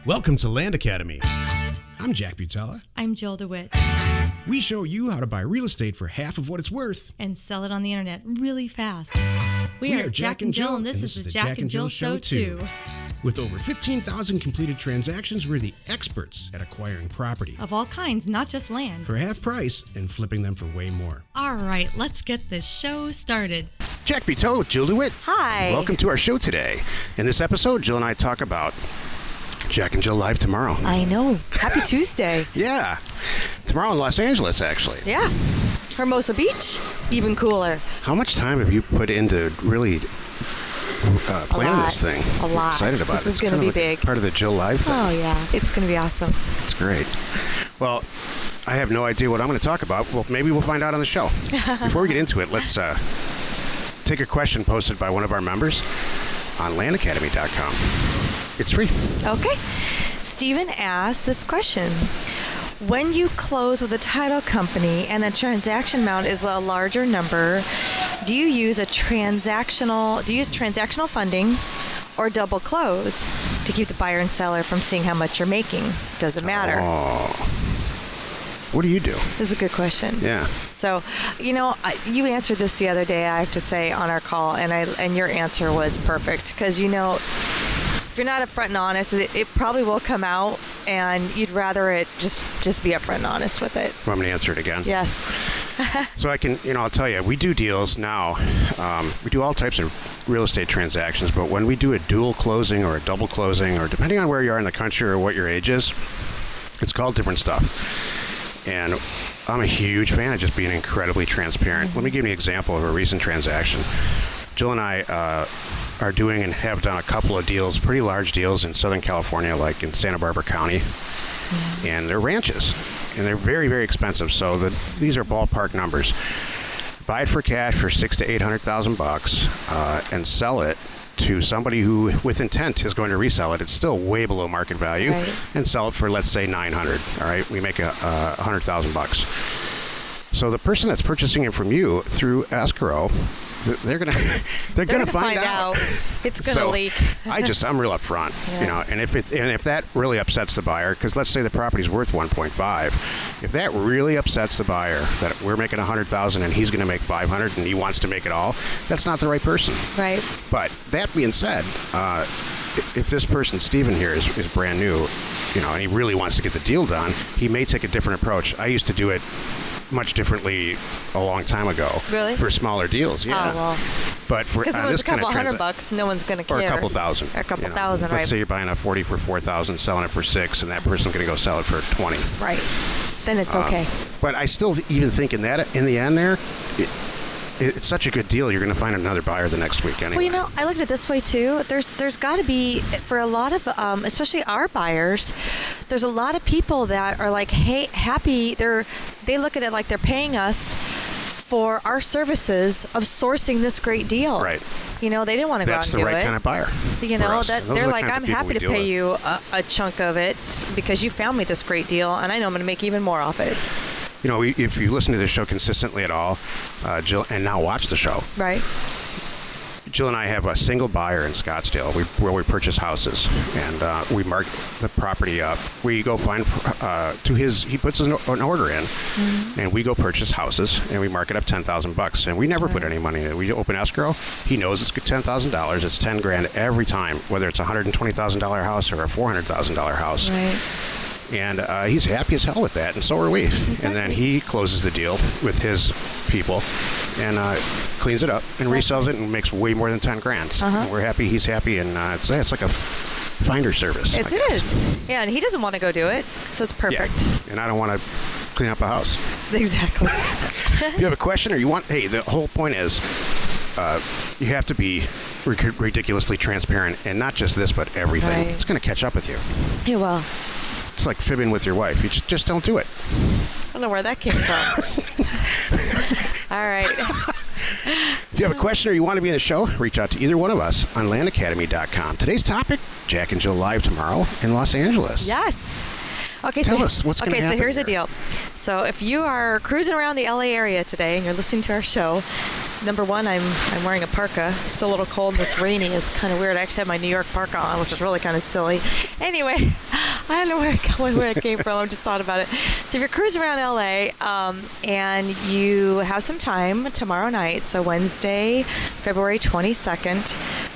Welcome to Land Academy. I'm Jack Butella. I'm Jill DeWitt. We show you how to buy real estate for half of what it's worth. And sell it on the internet really fast. We are Jack and Jill, and this is the Jack and Jill Show 2. With over 15,000 completed transactions, we're the experts at acquiring property. Of all kinds, not just land. For half price and flipping them for way more. All right, let's get this show started. Jack Butella with Jill DeWitt. Hi. Welcome to our show today. In this episode, Jill and I talk about Jack and Jill Live tomorrow. I know. Happy Tuesday. Yeah. Tomorrow in Los Angeles, actually. Yeah. Hermosa Beach, even cooler. How much time have you put into really planning this thing? A lot. I'm excited about it. This is going to be big. Part of the Jill Live thing. Oh, yeah. It's going to be awesome. It's great. Well, I have no idea what I'm going to talk about. Well, maybe we'll find out on the show. Before we get into it, let's take a question posted by one of our members on LandAcademy.com. It's free. Okay. Stephen asked this question. When you close with a title company and the transaction amount is a larger number, do you use transactional funding or double close to keep the buyer and seller from seeing how much you're making? Doesn't matter. Oh. What do you do? This is a good question. Yeah. So, you you answered this the other day, I have to say, on our call, and your answer was perfect. Because, if you're not upfront and honest, it probably will come out, and you'd rather it just be upfront and honest with it. Want me to answer it again? Yes. So I can, I'll tell you, we do deals now. We do all types of real estate transactions, but when we do a dual closing or a double closing, or depending on where you are in the country or what your age is, it's called different stuff. And I'm a huge fan of just being incredibly transparent. Mm-hmm. Let me give you an example of a recent transaction. Jill and I are doing and have done a couple of deals, pretty large deals in Southern California, like in Santa Barbara County. Mm-hmm. And they're ranches, and they're very, very expensive. So these are ballpark numbers. Buy it for cash for $600,000 to $800,000 and sell it to somebody who, with intent, is going to resell it. It's still way below market value, right. And sell it for, let's say, $900,000. All right, we make $100,000. So the person that's purchasing it from you through escrow, they're gonna find out. It's gonna leak. I'm real upfront, Yeah. and if that really upsets the buyer, because let's say the property's worth 1.5, if that really upsets the buyer that we're making $100,000 and he's going to make $500 and he wants to make it all, that's not the right person. Right. But that being said, if this person, Steven here, is brand new, and he really wants to get the deal done, he may take a different approach. I used to do it much differently a long time ago. Really? For smaller deals, yeah. Oh, well. But for because if it was a couple $100, no one's going to care. Or a couple thousand. Or a couple thousand, right? Let's say you're buying a 40 for $4,000, selling it for $6,000, and that person's going to go sell it for $20,000. Right. Then it's okay. But I still even think in the end there, it's such a good deal, you're going to find another buyer the next week anyway. Well, I looked at it this way too. There's got to be, for a lot of, especially our buyers, there's a lot of people that are like, hey, happy. They look at it like they're paying us for our services of sourcing this great deal. Right. They didn't want to go out and do it. That's the right kind of buyer. They're like, I'm happy to pay you a chunk of it because you found me this great deal, and I know I'm going to make even more off it. If you listen to this show consistently at all, Jill, and now watch the show. Right. Jill and I have a single buyer in Scottsdale where we purchase houses, and we mark the property up. We go find he puts an order in, mm-hmm. and we go purchase houses, and we mark it up $10,000. And we never put any money in it. We open escrow. He knows it's $10,000. It's $10,000 every time, whether it's a $120,000 house or a $400,000 house. Right. And he's happy as hell with that, and so are we. Exactly. And then he closes the deal with his people and cleans it up and resells it and makes way more than $10,000. Uh-huh. And we're happy, he's happy, and it's like a finder service. It is. Yeah, and he doesn't want to go do it, so it's perfect. Yeah. And I don't want to clean up a house. Exactly. If you have a question or the whole point is you have to be ridiculously transparent, and not just this, but everything. Right. It's going to catch up with you. Yeah, well. It's like fibbing with your wife. You just don't do it. I don't know where that came from. All right. If you have a question or you want to be in the show, reach out to either one of us on LandAcademy.com. Today's topic, Jack and Jill Live tomorrow in Los Angeles. Yes. Okay, Tell us what's going to happen. Okay, so here's the deal. So if you are cruising around the LA area today and you're listening to our show, number one, I'm wearing a parka. It's still a little cold. This rainy is kind of weird. I actually have my New York parka on, which is really kind of silly. Anyway, I don't know where it came from. I just thought about it. So if you're cruising around LA and you have some time tomorrow night, so Wednesday, February 22nd,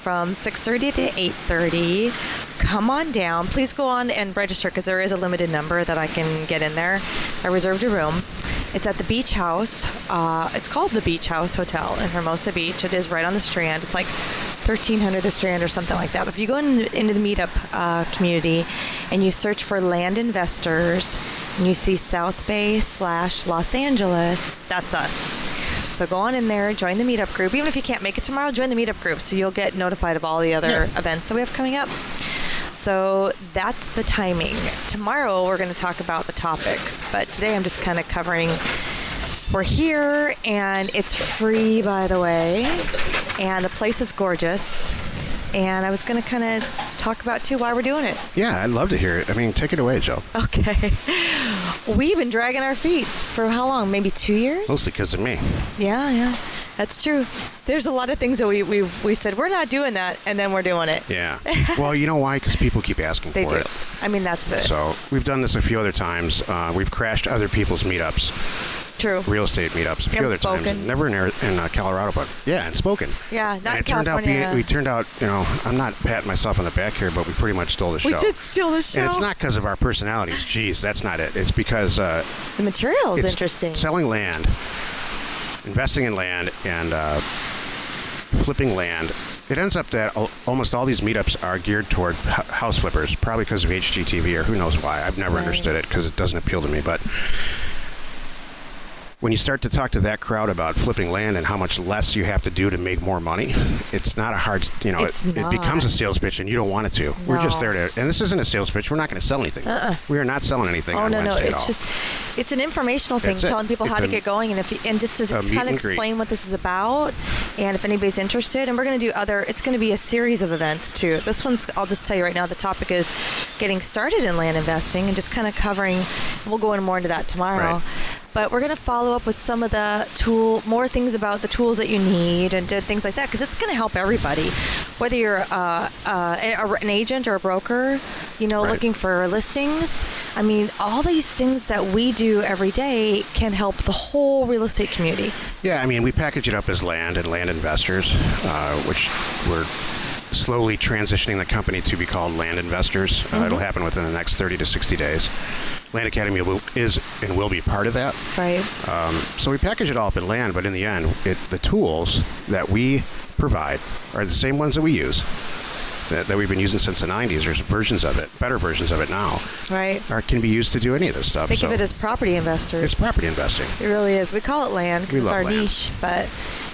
from 6:30 to 8:30, come on down. Please go on and register because there is a limited number that I can get in there. I reserved a room. It's at the Beach House. It's called the Beach House Hotel in Hermosa Beach. It is right on the Strand. It's like 1300 the Strand or something like that. But if you go into the meetup community and you search for Land Investors and you see South Bay / Los Angeles, that's us. So go on in there, join the meetup group. Even if you can't make it tomorrow, join the meetup group so you'll get notified of all the other events that we have coming up. So that's the timing. Tomorrow we're going to talk about the topics, but today I'm just kind of covering. We're here and it's free, by the way, and the place is gorgeous. And I was going to kind of talk about too why we're doing it. Yeah, I'd love to hear it. I mean, take it away, Joe. Okay. We've been dragging our feet for how long? Maybe 2 years? Mostly because of me. Yeah. That's true. There's a lot of things that we said, we're not doing that, and then we're doing it. Yeah. Well, you know why? Because people keep asking They for do. it. I mean, that's it. So we've done this a few other times. We've crashed other people's meetups. True. Real estate meetups a few other times. Never in Colorado, but yeah, in Spoken. Yeah, not and it California. turned out, I'm not patting myself on the back here, but we pretty much stole the show. We did steal the show. And it's not because of our personalities. Jeez, that's not it. It's because the material is it's interesting. Selling land, investing in land, and flipping land. It ends up that almost all these meetups are geared toward house flippers, probably because of HGTV or who knows why. I've never understood it because it doesn't appeal to me, but when you start to talk to that crowd about flipping land and how much less you have to do to make more money, it's not a hard, it becomes a sales pitch and you don't want it to. No. We're just there to, and this isn't a sales pitch. We're not going to sell anything. We are not selling anything on Wednesday at all. It's an informational thing, telling people how to get going and just to kind of explain what this is about and if anybody's interested. And we're going to do it's going to be a series of events too. This one's, I'll just tell you right now, the topic is getting started in land investing and just kind of covering, we'll go more into that tomorrow. Right. But we're going to follow up with some of the more things about the tools that you need and things like that, because it's going to help everybody. Whether you're an agent or a broker, looking for listings. I mean, all these things that we do every day can help the whole real estate community. Yeah, I mean, we package it up as land and land investors, which we're slowly transitioning the company to be called Land Investors. It'll happen within the next 30 to 60 days. Land Academy is and will be part of that. Right. So we package it all up in land, but in the end, the tools that we provide are the same ones that we use, that we've been using since the 90s. There's versions of it, better versions of it now. Right. Or can be used to do any of this stuff. Think of it as property investors. It's property investing. It really is. We call it land because it's our niche, but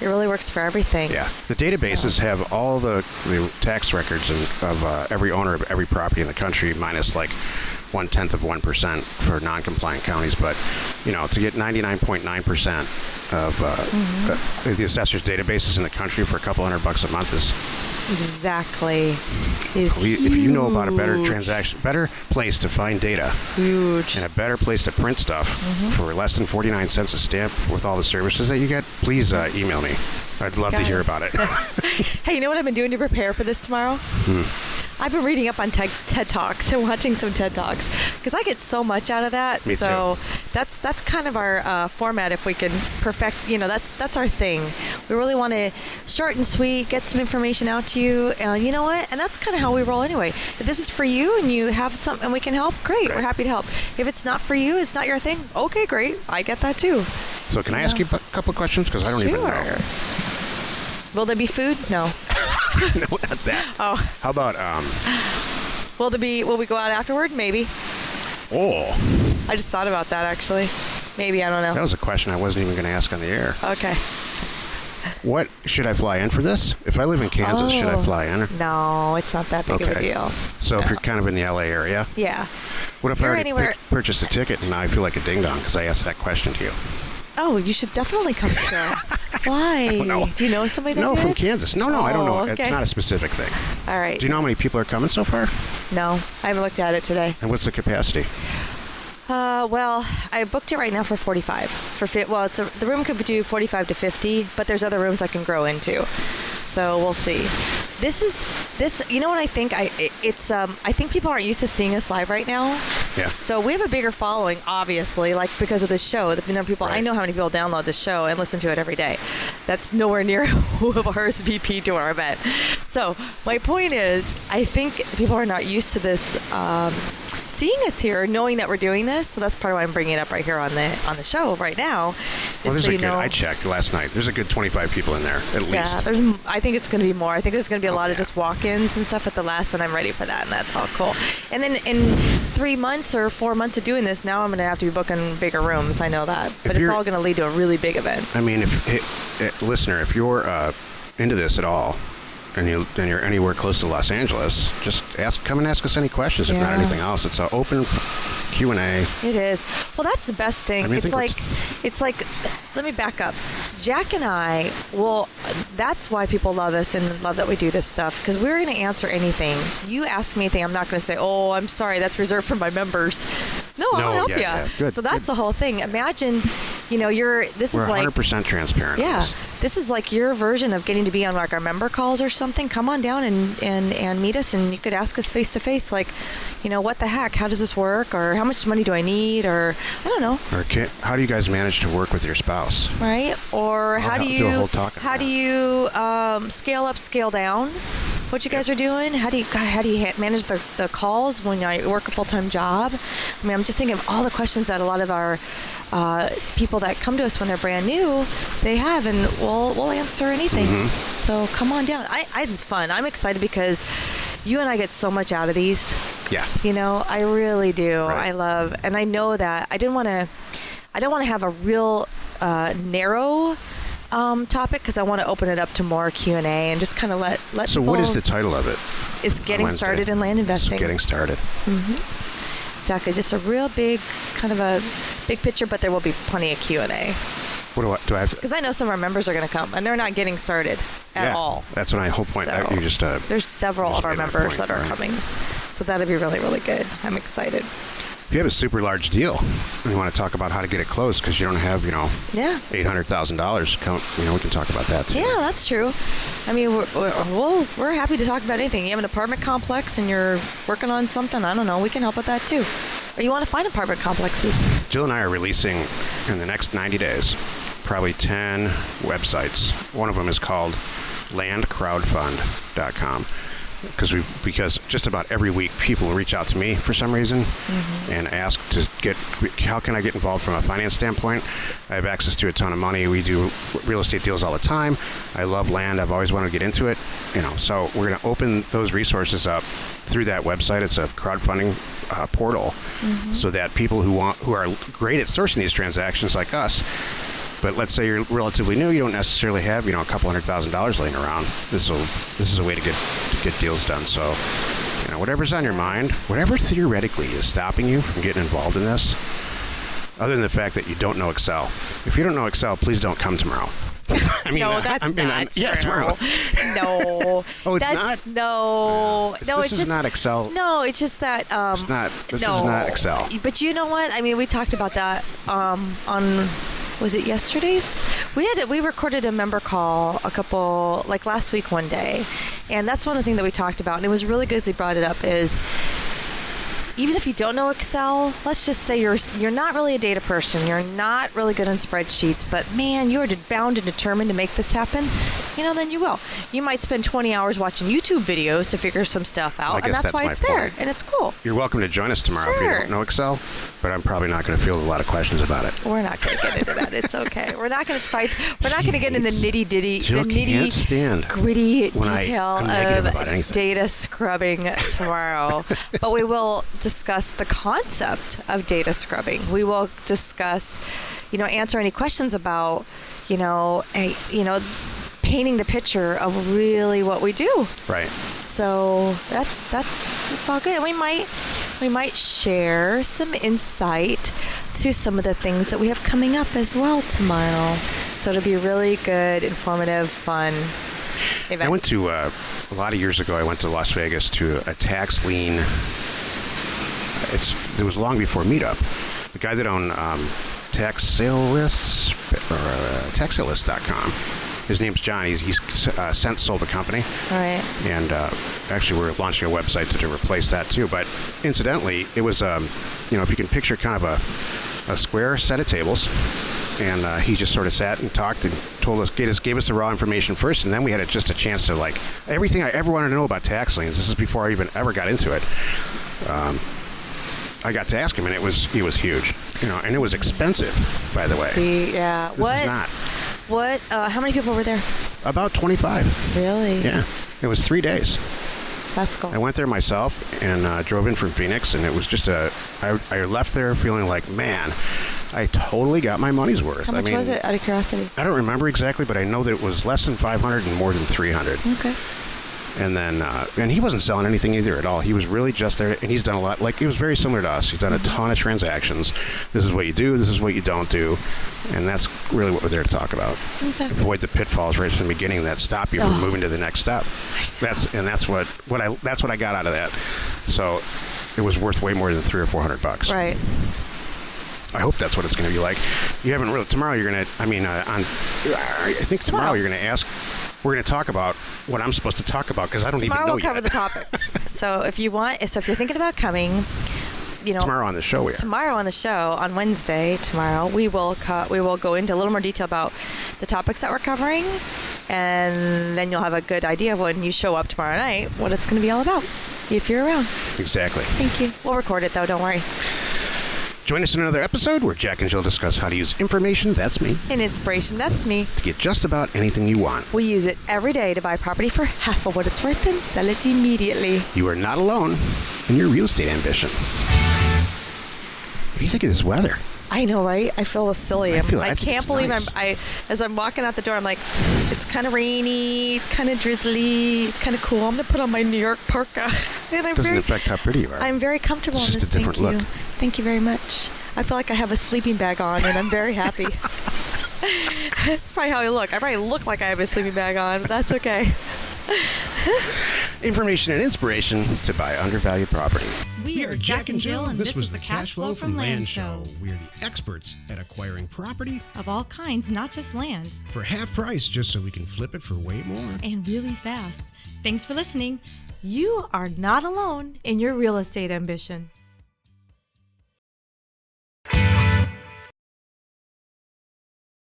it really works for everything. Yeah. The databases have all the tax records of every owner of every property in the country, minus like 0.1% for non-compliant counties. But, to get 99.9% of the assessor's databases in the country for a couple $100 a month is exactly. If you know about a better place to find data, huge, and a better place to print stuff for less than 49 cents a stamp with all the services that you get, please email me. I'd love to hear about it. Hey, you know what I've been doing to prepare for this tomorrow? I've been reading up on TED Talks and watching some TED Talks because I get so much out of that. Me so too. That's kind of our format. If we can perfect, that's our thing. We really want to short and sweet, get some information out to you. You know what? And that's kind of how we roll anyway. If this is for you and you have something and we can help, great. We're happy to help. If it's not for you, it's not your thing. Okay, great. I get that too. So can I ask you a couple of questions? Because I don't even know. Will there be food? No. No, not that. Oh. How about will we go out afterward? Maybe. Oh. I just thought about that actually. Maybe, I don't know. That was a question I wasn't even going to ask on the air. Okay. What should I fly in for this? If I live in Kansas, should I fly in? No, it's not that big of a deal. So if you're kind of in the LA area? Yeah. What if I already purchased a ticket and now I feel like a ding-dong because I asked that question to you? Oh, you should definitely come still. Why? I don't know. Do you know somebody that No, did? from Kansas. No, I don't know. Okay. It's not a specific thing. All right. Do you know how many people are coming so far? No, I haven't looked at it today. And what's the capacity? Well, I booked it right now for 45. The room could do 45 to 50, but there's other rooms I can grow into. So we'll see. You know what I think? I think people aren't used to seeing us live right now. Yeah. So we have a bigger following, obviously, like because of this show. The number of people, Right. I know how many people download this show and listen to it every day. That's nowhere near who have RSVP to our event. So my point is, I think people are not used to this, seeing us here, knowing that we're doing this. So that's part of why I'm bringing it up right here on the show right now. Well, I checked last night. There's a good 25 people in there, at least. Yeah, I think it's going to be more. I think there's going to be a lot of just walk-ins and stuff at the last, and I'm ready for that, and that's all cool. And then in 3 months or 4 months of doing this, now I'm going to have to be booking bigger rooms. I know that. But it's all going to lead to a really big event. I mean, listener, if you're into this at all, and you're anywhere close to Los Angeles, just come and ask us any questions, if not anything else. It's an open Q&A. It is. Well, that's the best thing. I mean, it's like, let me back up. Jack and I, that's why people love us and love that we do this stuff, because we're going to answer anything. You ask me anything, I'm not going to say, oh, I'm sorry, that's reserved for my members. No, I'll help you. Yeah. Good. So that's the whole thing. Imagine, we're 100% transparent. Yeah. On this. This is like your version of getting to be on like our member calls or something. Come on down and meet us, and you could ask us face to face, like, what the heck? How does this work? Or how much money do I need? Or I don't know. Or how do you guys manage to work with your spouse? Right? Or how do you scale up, scale down? What you guys are doing? How do you manage the calls when you work a full-time job? I mean, I'm just thinking of all the questions that a lot of our people that come to us when they're brand new, they have, and we'll answer anything. Mm-hmm. So come on down. It's fun. I'm excited because you and I get so much out of these. Yeah. I really do. Right. I love, and I know that I don't want to have a real narrow topic, because I want to open it up to more Q&A and just kind of let So people. what is the title of it? It's Getting Started in Land Investing. So getting started. Mm-hmm. Exactly. Just a real big, kind of a big picture, but there will be plenty of Q&A. What do I have to? Because I know some of our members are going to come, and they're not getting started at all. That's my whole point. So, You just there's several of our members that are coming. So that'll be really, really good. I'm excited. If you have a super large deal and you want to talk about how to get it closed because you don't have, $800,000, we can talk about that too. Yeah, that's true. I mean, we're happy to talk about anything. You have an apartment complex and you're working on something, I don't know, we can help with that too. Or you want to find apartment complexes. Jill and I are releasing in the next 90 days probably 10 websites. One of them is called LandCrowdfund.com. Because just about every week people reach out to me for some reason and ask how can I get involved from a finance standpoint. I have access to a ton of money. We do real estate deals all the time. I love land. I've always wanted to get into it. So we're going to open those resources up through that website. It's a crowdfunding portal so that people who are great at sourcing these transactions like us, but let's say you're relatively new, you don't necessarily have, a couple $100,000 laying around. This is a way to get deals done. So, whatever's on your mind, whatever theoretically is stopping you from getting involved in this, other than the fact that you don't know Excel. If you don't know Excel, please don't come tomorrow. I mean, no, that's not true. Yeah, tomorrow. No. Oh, it's not? No. No, this is not Excel. No, it's just that. This is not Excel. But you know what? I mean, we talked about that on. Was it yesterday's? We recorded a member call last week one day, and that's one of the things that we talked about, and it was really good as he brought it up, is even if you don't know Excel, let's just say you're not really a data person, you're not really good on spreadsheets, but man, you are bound and determined to make this happen, then you will. You might spend 20 hours watching YouTube videos to figure some stuff out, and that's why it's there, and it's cool. You're welcome to join us tomorrow if you don't know Excel, but I'm probably not going to field a lot of questions about it. We're not going to get into that. It's okay. We're not going to fight. We're not going to get into the nitty-gritty detail of data scrubbing tomorrow, but we will discuss the concept of data scrubbing. We will discuss, answer any questions about, painting the picture of really what we do. Right. So that's all good. We might share some insight to some of the things that we have coming up as well tomorrow. So it'll be really good, informative, fun event. I went to a lot of years ago. I went to Las Vegas to a tax lien. It was long before Meetup. the guy that owned tax sale lists, taxsalelist.com. His name's John. He's since sold the company. All right. And actually, we're launching a website to replace that too. But incidentally, it was, if you can picture kind of a square set of tables, and he just sort of sat and talked and told us, gave us the raw information first, and then we had just a chance to like everything I ever wanted to know about tax liens. This is before I even ever got into it. I got to ask him, and it was huge, and it was expensive, by the way. See, yeah. This is not. What? How many people were there? About 25. Really? Yeah. It was 3 days. That's cool. I went there myself and drove in from Phoenix, and it was just I left there feeling like, man, I totally got my money's worth. How much was it, out of curiosity? I don't remember exactly, but I know that it was less than 500 and more than 300. Okay. And then, and he wasn't selling anything either at all. He was really just there, and he's done a lot. Like, it was very similar to us. He's done a ton of transactions. This is what you do. This is what you don't do. And that's really what we're there to talk about. Exactly. Avoid the pitfalls right from the beginning that stop you from moving to the next step. That's what I got out of that. So it was worth way more than $300 or $400. Right. I hope that's what it's going to be like. You haven't really. Tomorrow you're going to. I think tomorrow you're going to ask. We're going to talk about what I'm supposed to talk about because I don't even know Tomorrow we'll yet. cover the topics. So if you're thinking about coming, tomorrow on the show. Tomorrow on the show on Wednesday. Tomorrow we will go into a little more detail about the topics that we're covering, and then you'll have a good idea of when you show up tomorrow night what it's going to be all about if you're around. Exactly. Thank you. We'll record it though. Don't worry. Join us in another episode where Jack and Jill discuss how to use information, that's me, And inspiration, that's me. to get just about anything you want. We use it every day to buy property for half of what it's worth and sell it immediately. You are not alone in your real estate ambition. What do you think of this weather? I know, right? I feel silly. I can't believe nice. as I'm walking out the door, I'm like, it's kind of rainy, it's kind of drizzly, it's kind of cool. I'm going to put on my New York parka. And Doesn't affect how pretty you are. I'm very comfortable It's in just this. a different Thank you. look. Thank you very much. I feel like I have a sleeping bag on, and I'm very happy. That's probably how I look. I probably look like I have a sleeping bag on, but that's okay. Information and inspiration to buy undervalued property. We are Jack and Jill, and this was the Cash Flow from Land Show. We are the experts at acquiring property Of all kinds, not just land, for half price just so we can flip it for way more. and really fast. Thanks for listening. You are not alone in your real estate ambition.